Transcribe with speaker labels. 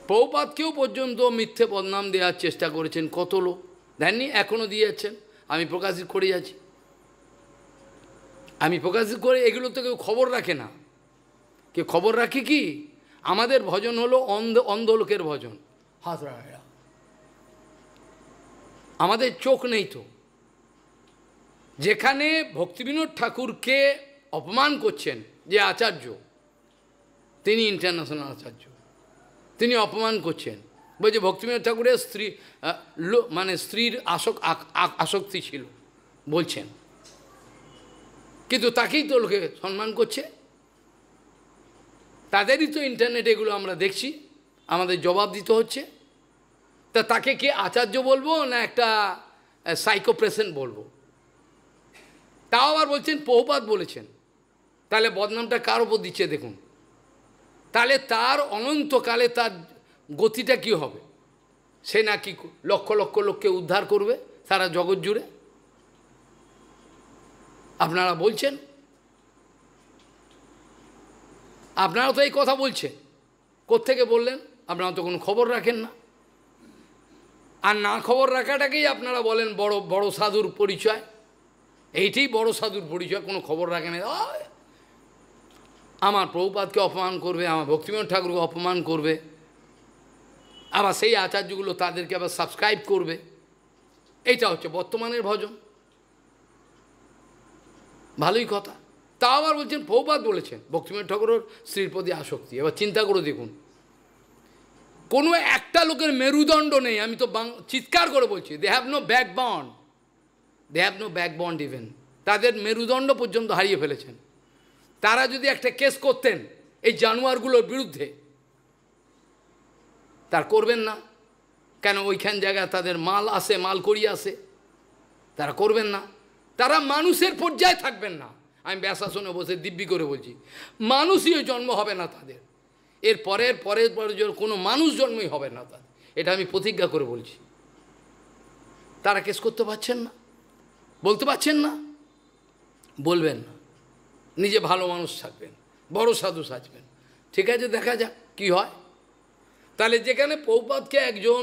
Speaker 1: প্রভুপাদকেও পর্যন্ত মিথ্যে বদনাম দেওয়ার চেষ্টা করেছেন কত লোক, দেননি, এখনও দিয়ে যাচ্ছেন। আমি প্রকাশিত করে যাচ্ছি, আমি প্রকাশিত করে, এগুলো তো কেউ খবর রাখে না। কেউ খবর রাখে কি? আমাদের ভজন হলো অন্ধ লোকের ভজন, হাত রাখা, আমাদের চোখ নেই তো। যেখানে ভক্তিবিনোদ ঠাকুরকে অপমান করছেন, যে আচার্য, তিনি ইন্টারন্যাশনাল আচার্য, তিনি অপমান করছেন, বলছে ভক্তিবিনোদ ঠাকুরের স্ত্রী মানে স্ত্রীর আসক্তি ছিল বলছেন, কিন্তু তাকেই তো লোকে সম্মান করছে। তাদেরই তো ইন্টারনেটে এগুলো আমরা দেখছি, আমাদের জবাব দিতে হচ্ছে। তা তাকে কে আচার্য বলবো না একটা সাইকোপ্রেসেন্ট বলবো? তাও আবার বলছেন প্রভুপাদ বলেছেন, তাহলে বদনামটা কার ওপর দিচ্ছে দেখুন। তাহলে তার অনন্তকালে তার গতিটা কি হবে? সে নাকি লক্ষ লক্ষ লোককে উদ্ধার করবে সারা জগৎ জুড়ে। আপনারা বলছেন, আপনারা তো এই কথা বলছেন, কোত্থেকে বললেন? আপনারা তো কোনো খবর রাখেন না। আর না খবর রাখাটাকেই আপনারা বলেন বড় বড় সাধুর পরিচয়। এইটাই বড় সাধুর পরিচয়, কোনো খবর রাখে না। আমার প্রভুপাদকে অপমান করবে, আমার ভক্তিবিনোদ ঠাকুরকে অপমান করবে, আবার সেই আচার্যগুলো তাদেরকে আবার সাবস্ক্রাইব করবে। এইটা হচ্ছে বর্তমানের ভজন। ভালোই কথা। তা আবার বলছেন প্রভুপাদ বলেছেন ভক্তিবিনোদ ঠাকুরের স্ত্রীর প্রতি আসক্তি। এবার চিন্তা করে দেখুন, কোনো একটা লোকের মেরুদণ্ড নেই। আমি তো চিৎকার করে বলছি, they have no backbone, they have no backbone even. তাদের মেরুদণ্ড পর্যন্ত হারিয়ে ফেলেছেন। তারা যদি একটা কেস করতেন এই জানোয়ারগুলোর বিরুদ্ধে, তার করবেন না কেন? ওইখান জায়গায় তাদের মাল আসে, মাল করিয়ে আসে, তারা করবেন না। তারা মানুষের পর্যায়ে থাকবেন না। আমি ব্যাসাসনে বসে দিব্যি করে বলছি, মানুষই জন্ম হবে না তাদের। এর পরের পরের কোনো মানুষ জন্মই হবে না তাদের, এটা আমি প্রতিজ্ঞা করে বলছি। তারা কেস করতে পারছেন না, বলতে পারছেন না, বলবেন না। নিজে ভালো মানুষ থাকবেন, বড় সাধু সাজবেন। ঠিক আছে, দেখা যাক কি হয়। তাহলে যেখানে প্রভুপাদকে একজন